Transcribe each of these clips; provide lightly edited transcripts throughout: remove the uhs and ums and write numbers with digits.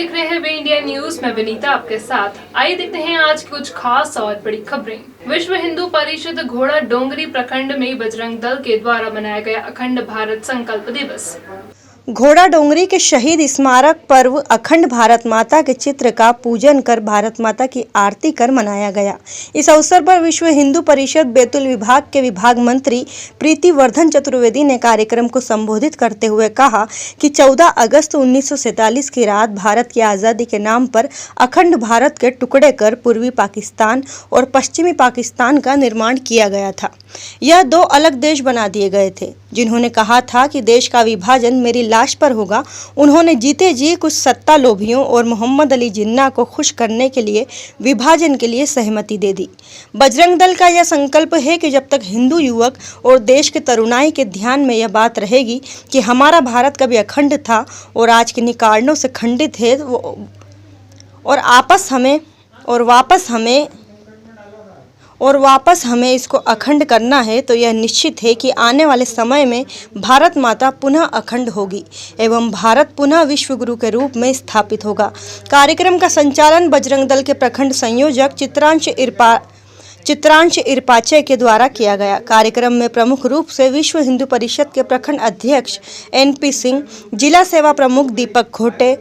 देख रहे हैं वे इंडिया न्यूज। मैं विनीता आपके साथ। आइए देखते हैं आज की कुछ खास और बड़ी खबरें। विश्व हिंदू परिषद घोड़ा डोंगरी प्रखंड में बजरंग दल के द्वारा मनाया गया अखंड भारत संकल्प दिवस। घोड़ा डोंगरी के शहीद स्मारक पर्व अखंड भारत माता के चित्र का पूजन कर भारत माता की आरती कर मनाया गया। इस अवसर पर विश्व हिंदू परिषद बैतूल विभाग के विभाग मंत्री प्रीति वर्धन चतुर्वेदी ने कार्यक्रम को संबोधित करते हुए कहा कि 14 अगस्त 1947 की रात भारत की आज़ादी के नाम पर अखंड भारत के टुकड़े कर पूर्वी पाकिस्तान और पश्चिमी पाकिस्तान का निर्माण किया गया था। यह दो अलग देश बना दिए गए थे। जिन्होंने कहा था कि देश का विभाजन मेरी लाश पर होगा, उन्होंने जीते जी कुछ सत्ता लोभियों और मोहम्मद अली जिन्ना को खुश करने के लिए विभाजन के लिए सहमति दे दी। बजरंग दल का यह संकल्प है कि जब तक हिंदू युवक और देश के तरुणाई के ध्यान में यह बात रहेगी कि हमारा भारत कभी अखंड था और आज किन्हीं कारणों से खंडित है और वापस हमें इसको अखंड करना है, तो यह निश्चित है कि आने वाले समय में भारत माता पुनः अखंड होगी एवं भारत पुनः विश्व गुरु के रूप में स्थापित होगा। कार्यक्रम का संचालन बजरंग दल के प्रखंड संयोजक चित्रांश इरपाचे के द्वारा किया गया। कार्यक्रम में प्रमुख रूप से विश्व हिंदू परिषद के प्रखंड अध्यक्ष NP सिंह, जिला सेवा प्रमुख दीपक घोटे,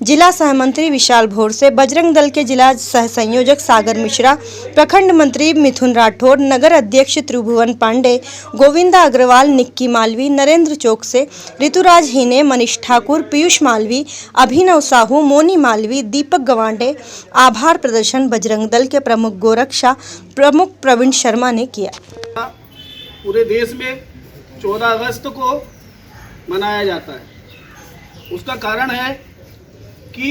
जिला सहमंत्री विशाल भोरसे, बजरंग दल के जिला सह संयोजक सागर मिश्रा, प्रखंड मंत्री मिथुन राठौर, नगर अध्यक्ष त्रिभुवन पांडे, गोविंदा अग्रवाल, निक्की मालवी, नरेंद्र चौकसे, ऋतुराज हीने, मनीष ठाकुर, पीयूष मालवी, अभिनव साहू, मोनी मालवी, दीपक गवांडे आभार प्रदर्शन बजरंग दल के प्रमुख गोरक्षा प्रमुख प्रवीण शर्मा ने किया। पूरे देश में 14 अगस्त को मनाया जाता है। उसका कारण है कि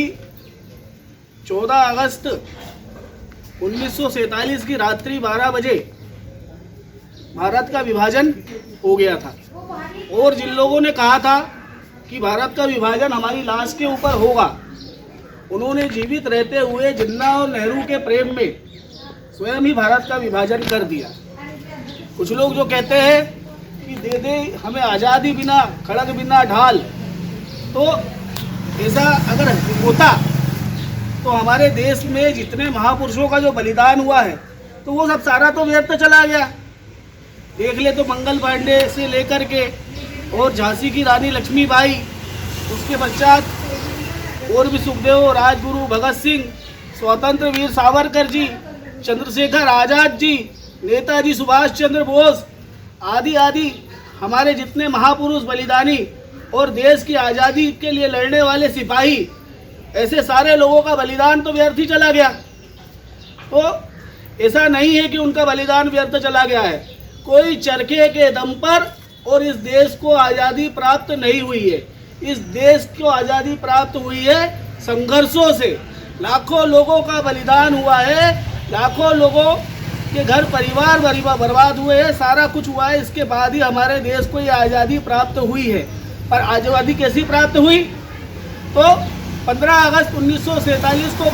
14 अगस्त 1947 की रात्रि 12 बजे भारत का विभाजन हो गया था और जिन लोगों ने कहा था कि भारत का विभाजन हमारी लाश के ऊपर होगा, उन्होंने जीवित रहते हुए जिन्ना और नेहरू के प्रेम में स्वयं ही भारत का विभाजन कर दिया। कुछ लोग जो कहते हैं कि दे दे हमें आज़ादी बिना खड़ग बिना ढाल, तो ऐसा अगर होता तो हमारे देश में जितने महापुरुषों का जो बलिदान हुआ है तो वो सब सारा तो व्यर्थ चला गया। देख ले तो मंगल पांडे से लेकर के और झांसी की रानी लक्ष्मीबाई, उसके पश्चात और भी सुखदेव, राजगुरु भगत सिंह, स्वतंत्र वीर सावरकर जी, चंद्रशेखर आजाद जी, नेताजी सुभाष चंद्र बोस आदि आदि हमारे जितने महापुरुष बलिदानी और देश की आज़ादी के लिए लड़ने वाले सिपाही, ऐसे सारे लोगों का बलिदान तो व्यर्थ ही चला गया। तो ऐसा नहीं है कि उनका बलिदान व्यर्थ चला गया है। कोई चरखे के दम पर और इस देश को आज़ादी प्राप्त नहीं हुई है। इस देश को आज़ादी प्राप्त हुई है संघर्षों से। लाखों लोगों का बलिदान हुआ है, लाखों लोगों के घर परिवार बर्बाद हुए हैं, सारा कुछ हुआ है। इसके बाद ही हमारे देश को ये आज़ादी प्राप्त हुई है। पर आज़ादी कैसी प्राप्त हुई? तो 15 अगस्त 1947 को